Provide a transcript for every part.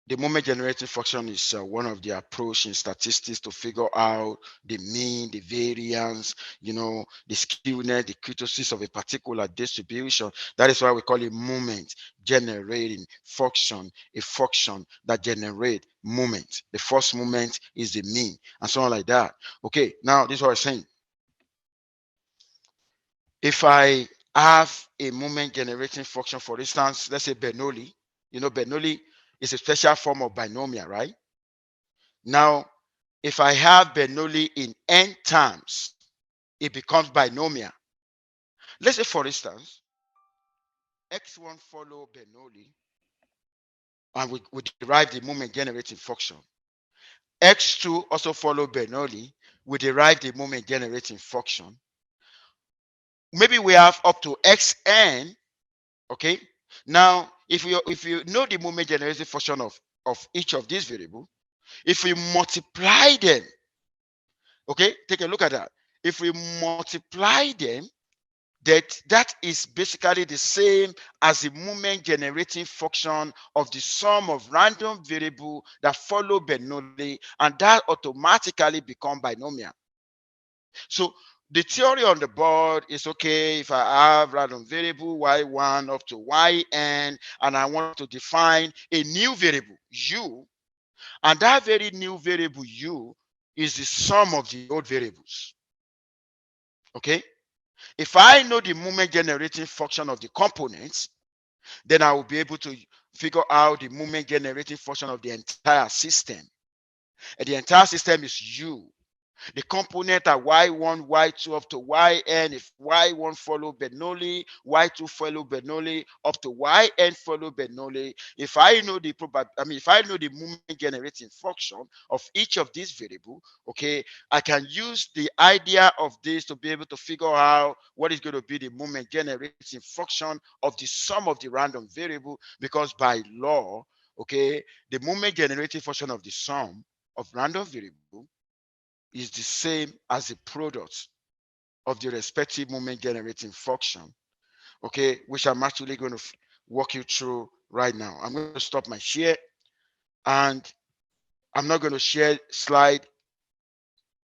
The moment generating function is one of the approach in statistics to figure out the mean, the variance, the skewness, the kurtosis of a particular distribution. That is why we call it moment generating function, a function that generate moment. The first moment is the mean, and so on like that. Okay, now this is what I'm saying. If I have a moment generating function, for instance, let's say Bernoulli, Bernoulli is a special form of binomial, right? Now, if I have Bernoulli in n terms, it becomes binomial. Let's say, for instance, x1 follow Bernoulli, and we derive the moment generating function. X2 also follow Bernoulli, we derive the moment generating function. Maybe we have up to xn. Okay. Now, if you know the moment generating function of each of these variables, if we multiply them, okay, take a look at that. If we multiply them, that is basically the same as the moment generating function of the sum of random variable that follow Bernoulli, and that automatically become binomial. So the theory on the board is, okay, if I have random variable y1 up to yn, and I want to define a new variable u, and that very new variable u is the sum of the old variables. Okay, if I know the moment generating function of the components, then I will be able to figure out the moment generating function of the entire system. And the entire system is u. The component are y1, y2 up to yn. If y1 follow Bernoulli, y2 follow Bernoulli, up to yn follow Bernoulli. If I know the if I know the moment generating function of each of these variables, okay, I can use the idea of this to be able to figure out what is going to be the moment generating function of the sum of the random variable, because by law, okay, the moment generating function of the sum of random variable is the same as the product of the respective moment generating function, okay, which I'm actually going to walk you through right now. I'm going to stop my share, and I'm not going to share slide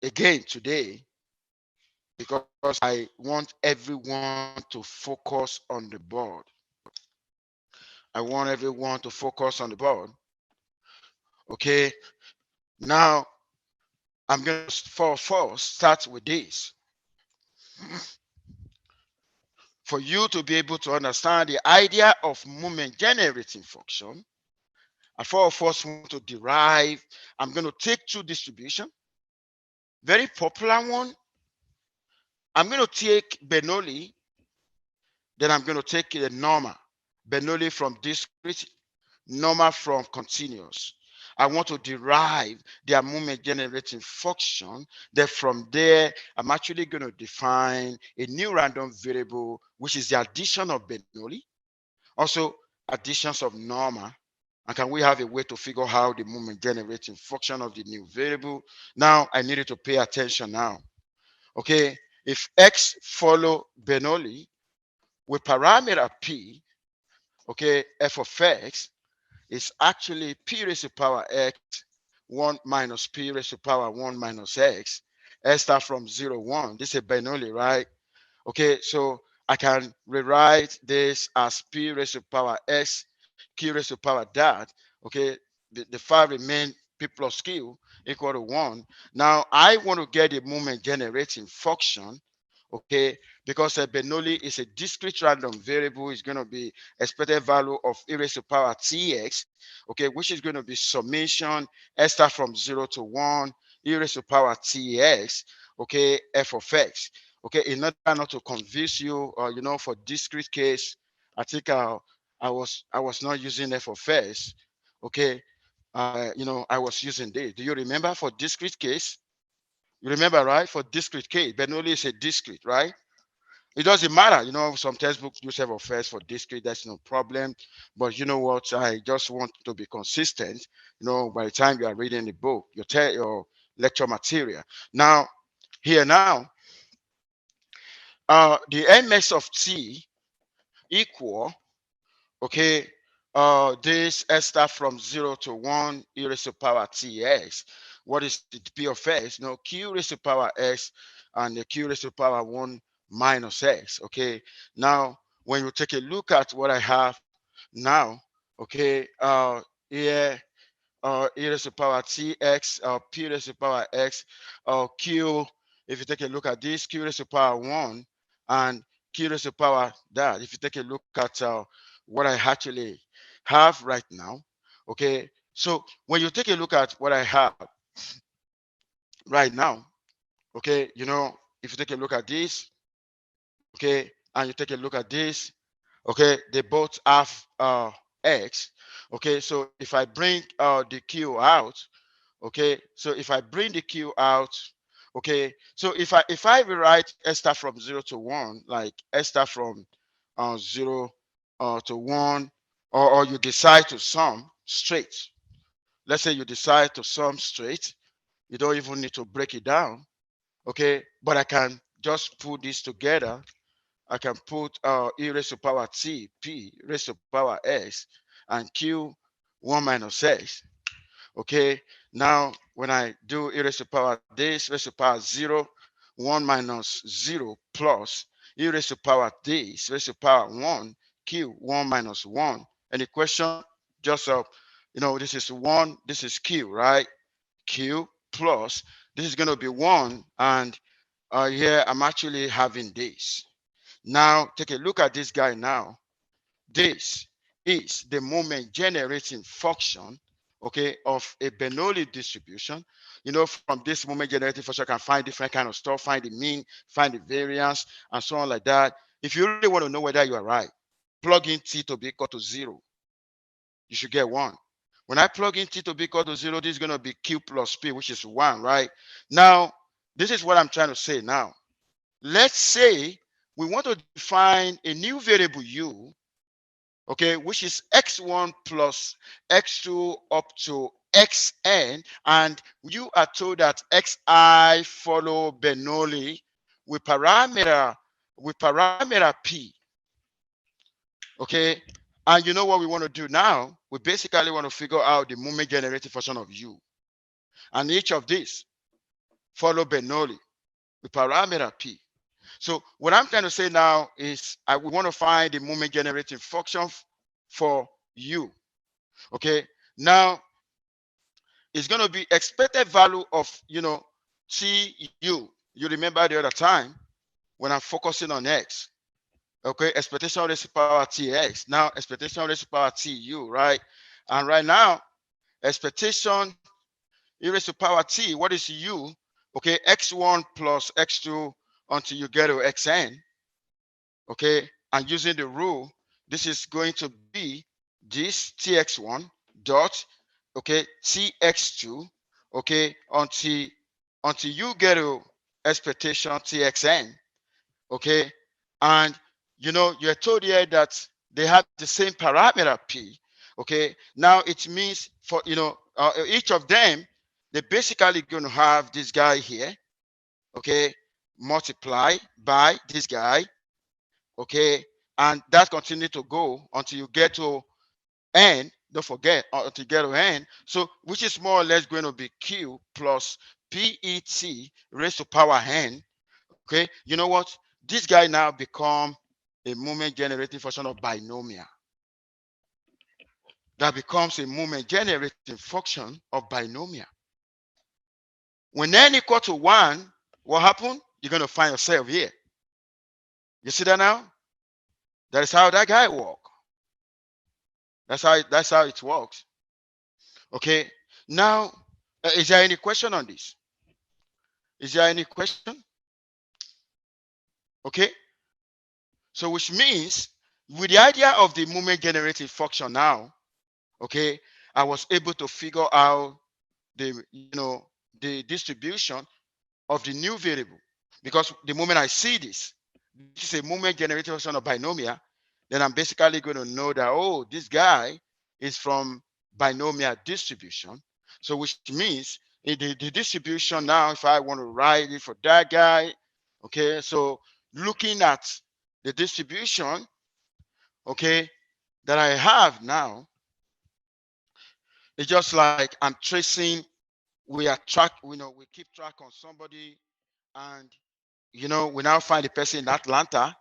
again today, because I want everyone to focus on the board. I want everyone to focus on the board. Okay, now I'm going to first start with this. For you to be able to understand the idea of moment generating function, and for us want to derive, I'm going to take two distribution, very popular one. I'm going to take Bernoulli, then I'm going to take the normal. Bernoulli from discrete, normal from continuous. I want to derive their moment generating function. Then from there, I'm actually going to define a new random variable, which is the addition of Bernoulli, also additions of normal. And can we have a way to figure out the moment generating function of the new variable? Now I needed to pay attention now. Okay, if x follow Bernoulli with parameter p, okay, f of x is actually p raised to power x 1 minus p raised to power 1 minus x. S start from 0, 1. This is Bernoulli, right? Okay, so I can rewrite this as p raised to power x, q raised to power that. Okay, the 5 remain p plus q equal to 1. Now I want to get a moment generating function, okay, because Bernoulli is a discrete random variable. Is going to be expected value of e raised to power tx, okay, which is going to be summation s start from 0 to 1 e raised to power tx, okay, f of x. Okay, in order not to confuse you, for discrete case, I think I was not using f of x. Okay, I was using this. Do you remember for discrete case? You remember, right? For discrete case, Bernoulli is a discrete, right? It doesn't matter, some textbooks use f of x for discrete, that's no problem. But you know what? I just want to be consistent, by the time you are reading the book, your lecture material. Now, here now, the mx of t equal, okay, this S star from 0 to 1 e raised to power tx. What is the p of x? No, q raised to power x and the q raised to power 1 minus x. Okay, now when you take a look at what I have now, okay, here e raised to power tx, p raised to power x, q, if you take a look at this, q raised to power 1 and q raised to power that. If you take a look at what I actually have right now, okay, so when you take a look at what I have right now, okay, you know, if you take a look at this, okay, and you take a look at this, okay, they both have x, okay, so if I bring the q out, okay, so if I bring the q out, okay, so if I rewrite s star from 0 to 1, like s star from 0 to 1, or you decide to sum straight, let's say you decide to sum straight, you don't even need to break it down, okay, but I can just put this together. I can put e raised to power t, p raised to power s, and q 1 minus x. Okay, now when I do e raised to power this, raised to power 0, 1 minus 0 plus e raised to power this, raised to power 1, q 1 minus 1. Any question? Just you know, this is 1, this is q, right? Q plus this is going to be 1, and here I'm actually having this. Now take a look at this guy now. This is the moment generating function, okay, of a Bernoulli distribution. You know, from this moment generating function, I can find different kind of stuff, find the mean, find the variance, and so on like that. If you really want to know whether you are right, plug in t to be equal to 0. You should get 1. When I plug in t to be equal to 0, this is going to be q plus p, which is 1, right? Now, this is what I'm trying to say now. Let's say we want to define a new variable u, okay, which is x1 plus x2 up to xn, and you are told that xi follow Bernoulli with parameter p, okay, and you know what we want to do now? We basically want to figure out the moment generating function of u, and each of these follow Bernoulli with parameter p. So what I'm trying to say now is we want to find the moment generating function for u. Okay, now it's going to be expected value of, you know, tu. You remember the other time when I'm focusing on x, okay, expectation raised to power tx. Now expectation raised to power tu, right? And right now expectation e raised to power t, what is u? Okay, x1 plus x2 until you get to xn, okay, and using the rule, this is going to be this tx1 dot, okay, tx2, okay, until you get to expectation txn, okay, and you know you're told here that they have the same parameter p, okay. Now it means for, you know, each of them, they're basically going to have this guy here, okay, multiply by this guy, okay, and that continue to go until you get to n. Don't forget, until you get to n, so which is more or less going to be q plus pet raised to power n. Okay, you know what, this guy now become a moment generating function of binomial. That becomes a moment generating function of binomial. When n equal to 1, what happened? You're going to find yourself here. You see that now? That is how that guy work. That's how it works. Okay. Now, is there any question on this? Is there any question? Okay. So which means with the idea of the moment generating function now, okay, I was able to figure out the, you know, the distribution of the new variable, because the moment I see this is a moment generating function of binomial, then I'm basically going to know that, oh, this guy is from binomial distribution. So which means in the distribution now, if I want to write it for that guy, okay, so looking at the distribution, okay, that I have now is just like I'm tracing, we keep track on somebody, and we now find the person in Atlanta.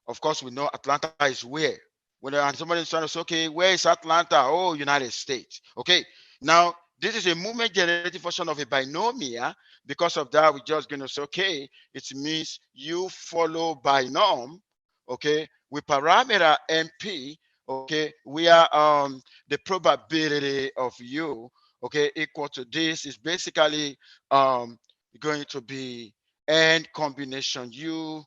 Of course, we know Atlanta is where. And somebody is trying to say, okay, where is Atlanta? Oh, United States. Okay. Now, this is a movement generating function of a binomial. Because of that, we're just going to say, okay, it means you follow binom, okay, with parameter MP, okay, where the probability of you, okay, equal to this is basically going to be n combination u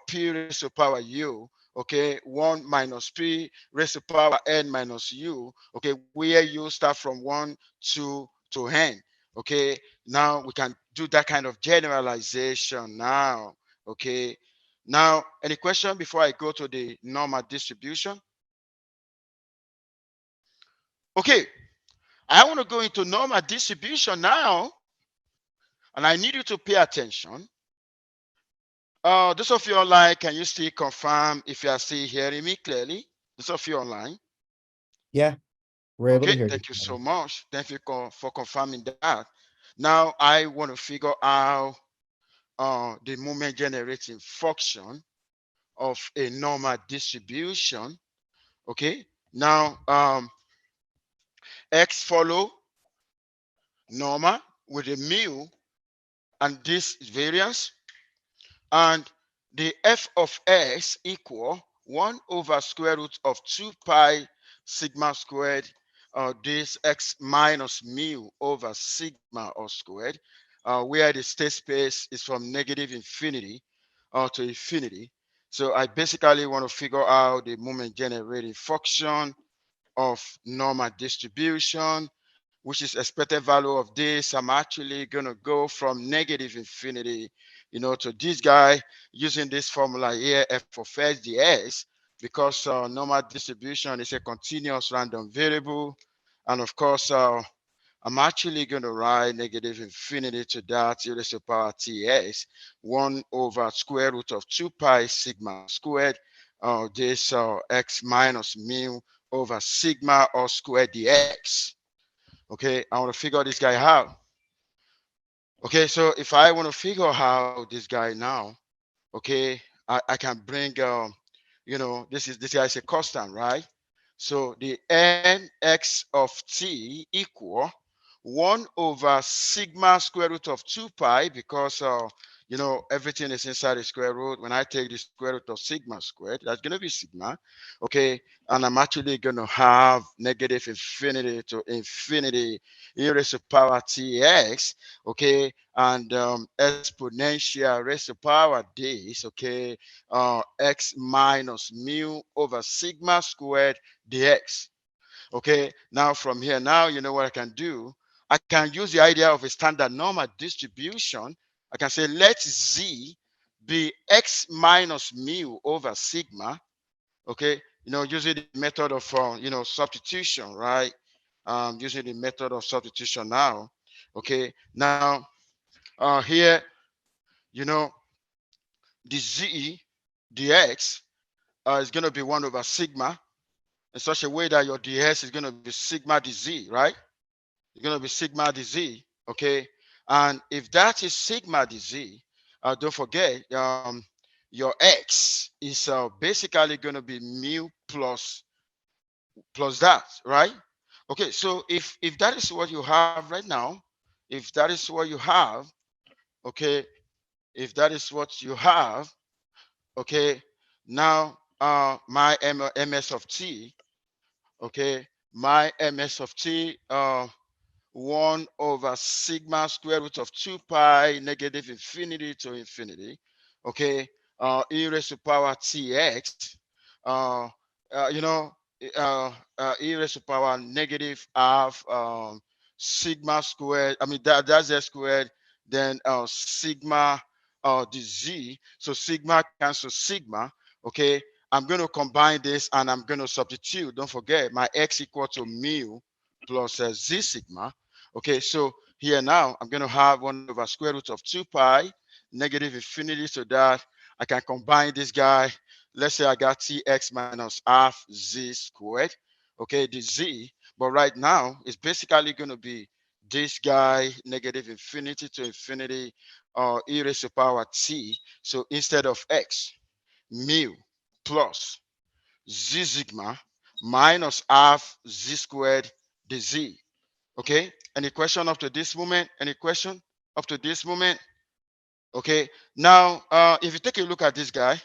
p raised to power u, okay, 1 minus p raised to power n minus u, okay, where you start from 1 to n, okay. Now we can do that kind of generalization now, okay. Now, any question before I go to the normal distribution? Okay, I want to go into normal distribution now, and I need you to pay attention. Those of you online, can you still confirm if you are still hearing me clearly? Those of you online. Yeah, we're able to Okay, hear thank you. you so much. Thank you for confirming that. Now I want to figure out the moment generating function of a normal distribution. Okay, now x follow normal with a mu and this variance, and the f of s equal 1 over square root of 2 pi sigma squared, this x minus mu over sigma or squared, where the state space is from negative infinity to infinity. So I basically want to figure out the moment generating function of normal distribution, which is expected value of this. I'm actually going to go from negative infinity, to this guy using this formula here, f of s ds, because normal distribution is a continuous random variable. And of course, I'm actually going to write negative infinity to that e raised to power ts, 1 over square root of 2 pi sigma squared, this x minus mu over sigma or squared dx. Okay, I want to figure this guy out. Okay, so if I want to figure out this guy now, okay, I can bring this guy is a constant, right? So the nx of t equal 1 over sigma square root of 2 pi, because everything is inside the square root. When I take the square root of sigma squared, that's going to be sigma, okay, and I'm actually going to have negative infinity to infinity e raised to power tx, okay, and exponential raised to power this, okay, x minus mu over sigma squared dx. Okay, now from here, now you know what I can do. I can use the idea of a standard normal distribution. I can say let z be x minus mu over sigma. Okay, using the method of substitution, right? Using the method of substitution now. Okay, now here, you know the z dx is going to be 1 over sigma, in such a way that your ds is going to be sigma dz, right? It's going to be sigma dz, okay? And if that is sigma dz, don't forget, your x is basically going to be mu plus that, right? Okay, so if that is what you have right now, if that is what you have, okay, if that is what you have, okay, now my ms of t, okay, my ms of t 1 over sigma square root of 2 pi negative infinity to infinity, okay, e raised to power tx, uh, uh, you know, e raised to power negative half sigma squared. I mean, that's z squared, then sigma the z. So sigma cancels sigma, okay. I'm going to combine this and I'm going to substitute. Don't forget, my x equal to mu plus z sigma. Okay, so here now I'm going to have 1 over square root of 2 pi negative infinity, so that I can combine this guy let's say I got tx minus half z squared, okay, the z, but right now it's basically going to be this guy negative infinity to infinity e raised to power t. So instead of x, mu plus z sigma minus half z squared the z. Okay, any question up to this moment? Any question up to this moment? Okay, now if you take a look at this guy,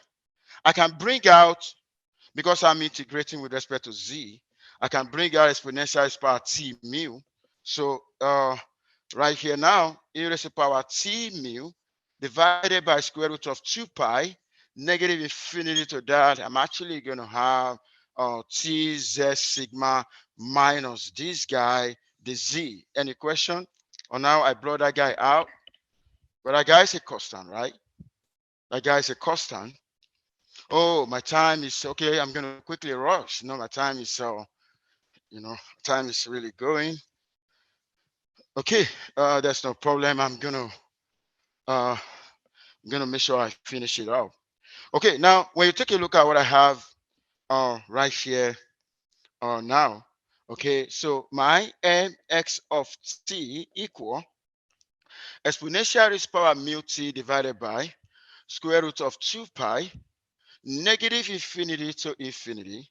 I can bring out, because I'm integrating with respect to z, I can bring out exponential raised power t mu. So right here now, e raised to power t mu divided by square root of 2 pi negative infinity to that. I'm actually going to have t z sigma minus this guy, the z. Any question? Or now I blow that guy out. But that guy is a constant, right? That guy is a constant. Oh, my time is okay. I'm going to quickly rush. No, my time is time is really going. Okay, there's no problem. I'm gonna make sure I finish it out. Okay, now when you take a look at what I have right here now, okay, so my mx of t equal exponential raised power mu t divided by square root of 2 pi negative infinity to infinity.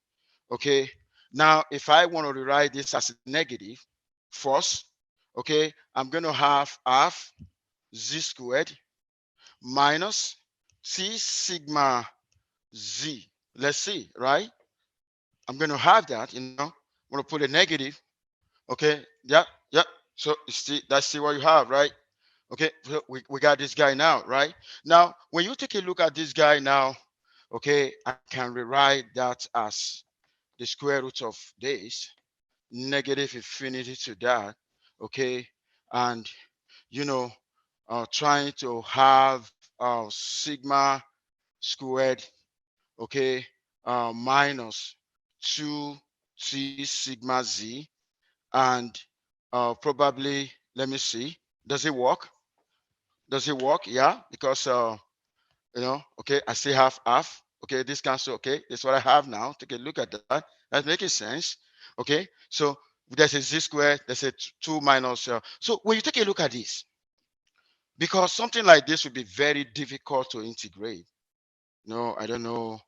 Okay, now if I want to rewrite this as negative first, okay, I'm going to have half z squared minus t sigma z. Let's see, right? I'm going to have that, I'm going to put a negative. Okay, yeah. So that's still what you have, right? Okay, so we got this guy now, right? Now, when you take a look at this guy now, okay, I can rewrite that as the square root of this, negative infinity to that, okay, and trying to have sigma squared, okay, minus 2t sigma z, and probably, let me see, does it work? Does it work? Yeah, because okay, I still have half. Okay, this cancel. Okay, this is what I have now. Take a look at that. That's making sense. Okay, so there's a z squared, there's a 2 minus. So when you take a look at this, because something like this would be very difficult to integrate. No, I don't know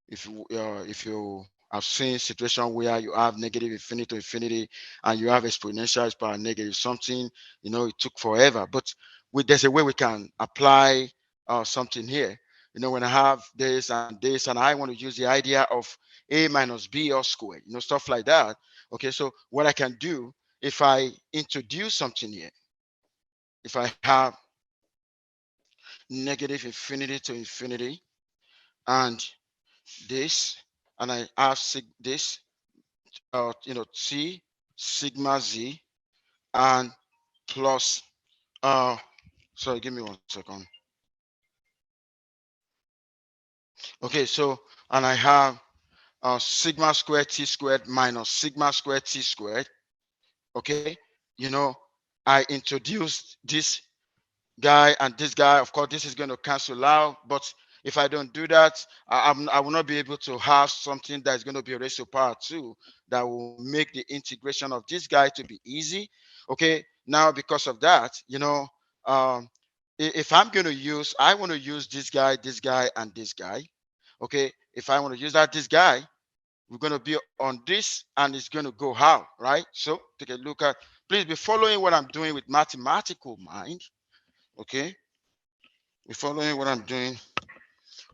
if you have seen situation where you have negative infinity to infinity and you have exponential as power negative something, it took forever. But there's a way we can apply something here. When I have this and I want to use the idea of a minus b all squared, stuff like that. Okay, so what I can do, if I introduce something here, if I have negative infinity to infinity and this, and I have this, t sigma z, and plus, sorry, give me 1 second. Okay, so, and I have sigma squared t squared minus sigma squared t squared. Okay, I introduced this guy and this guy. Of course, this is going to cancel out, but if I don't do that, I will not be able to have something that's going to be raised to power 2 that will make the integration of this guy to be easy. Okay, now because of that, if I'm going to use, I want to use this guy, and this guy. Okay, if I want to use this guy, we're going to be on this and it's going to go how, right? So take a look at, please be following what I'm doing with mathematical mind. Okay, be following what I'm doing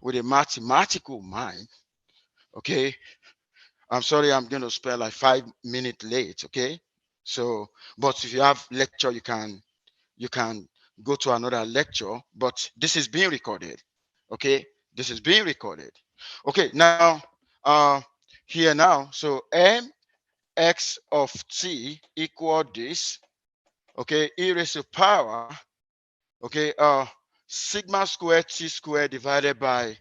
with a mathematical mind. Okay, I'm sorry, I'm going to spend like 5 minutes late. Okay, so, but if you have lecture, you can go to another lecture, but this is being recorded. Okay, this is being recorded. Okay, now here now, so mx of t equal this, okay, e raised to power, okay, sigma squared t squared divided by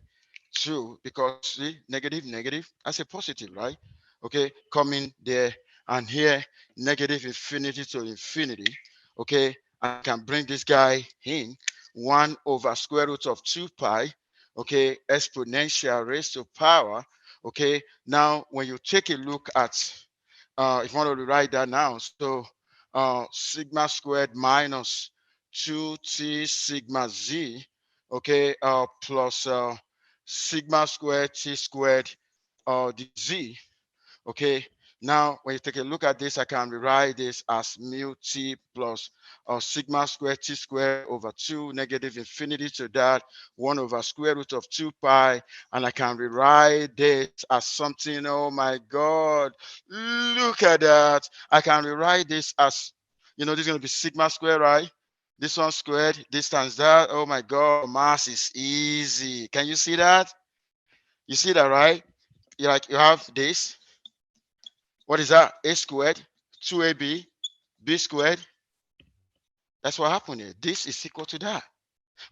2, because see, negative, that's a positive, right? Okay, coming there, and here negative infinity to infinity. Okay, I can bring this guy in 1 over square root of 2 pi okay, exponential raised to power. Okay, now when you take a look at, if you want to write that now, so sigma squared minus 2t sigma z, okay, plus sigma squared t squared the z. Okay, now when you take a look at this, I can rewrite this as mu t plus sigma squared t squared over 2 negative infinity to that 1 over square root of 2 pi. And I can rewrite this as something, oh my God, look at that. I can rewrite this as, you know, this is going to be sigma squared, right? This one squared, this times that. Oh my God, mass is easy. Can you see that? You see that, right? You have this. What is that? A squared, 2ab, b squared. That's what happened here. This is equal to that.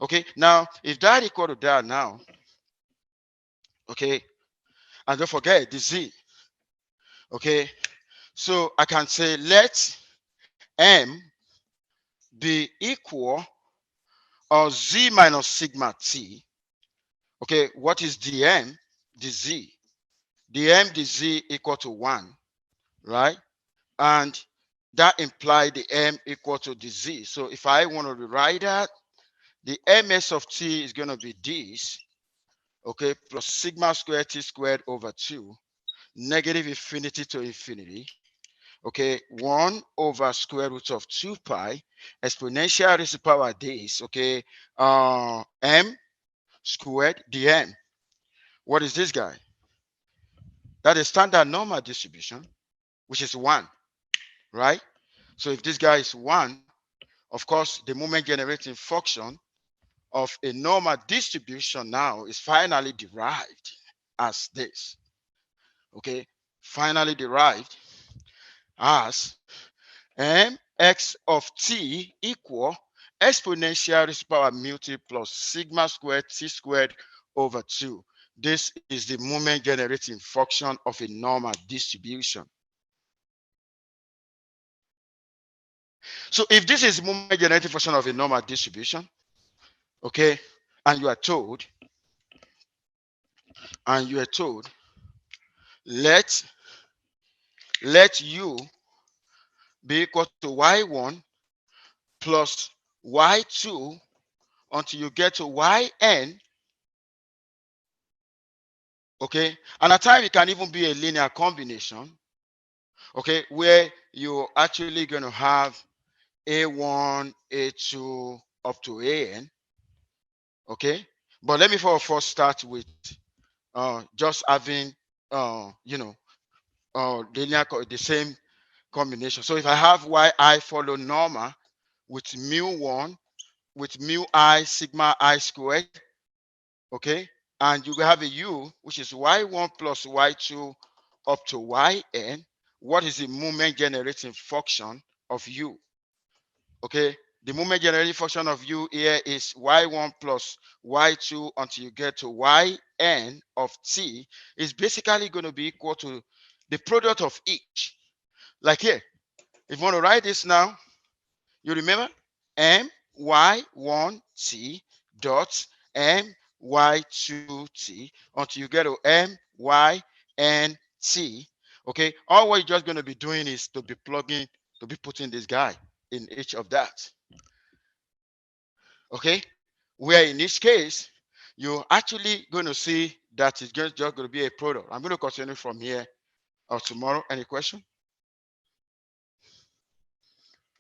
Okay, now if that equal to that now, okay, and don't forget the z. Okay, so I can say let m be equal or z minus sigma t. Okay, what is dm? The z. Dm, the z equal to 1, right? And that implies the m equal to the z. So if I want to rewrite that, the ms of t is going to be this, okay, plus sigma squared t squared over 2, negative infinity to infinity, okay, 1 over square root of 2 pi, exponential raised to power this, okay, m squared dm. What is this guy? That is standard normal distribution, which is 1, right? So if this guy is 1, of course, the moment generating function of a normal distribution now is finally derived as this. Okay, finally derived as mx of t equal exponential raised to power mu t plus sigma squared t squared over 2. This is the moment generating function of a normal distribution. So if this is moment generating function of a normal distribution, okay, and you are told, let u be equal to y1 plus y2 until you get to yn, okay, and at times it can even be a linear combination, okay, where you're actually going to have a1 a2 up to an, okay. But let me first start with just having linear the same combination. So if I have yi follow normal with mu1 with mu I sigma I squared, okay, and you have a u which is y1 plus y2 up to yn. What is the moment generating function of u? Okay, the moment generating function of u here is y1 plus y2 until you get to yn of t is basically going to be equal to the product of each. Like here, if you want to write this now, you remember my1t dot my2t until you get to mynt. Okay, all what you're just going to be doing is to be putting this guy in each of that. Okay, where in each case you're actually going to see that it's just going to be a product. I'm going to continue from here tomorrow. Any question?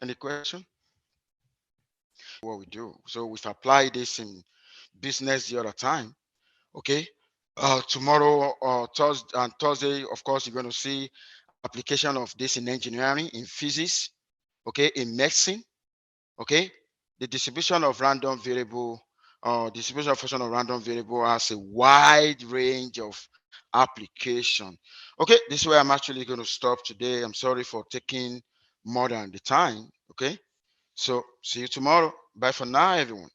Any question? What we do. So we've applied this in business the other time. Okay. Tomorrow or Thursday, of course, you're going to see application of this in engineering, in physics, okay, in medicine, okay. The distribution of random variable, distribution of function of random variable has a wide range of application. Okay, this is where I'm actually going to stop today. I'm sorry for taking more than the time. Okay, so see you tomorrow. Bye for now, everyone.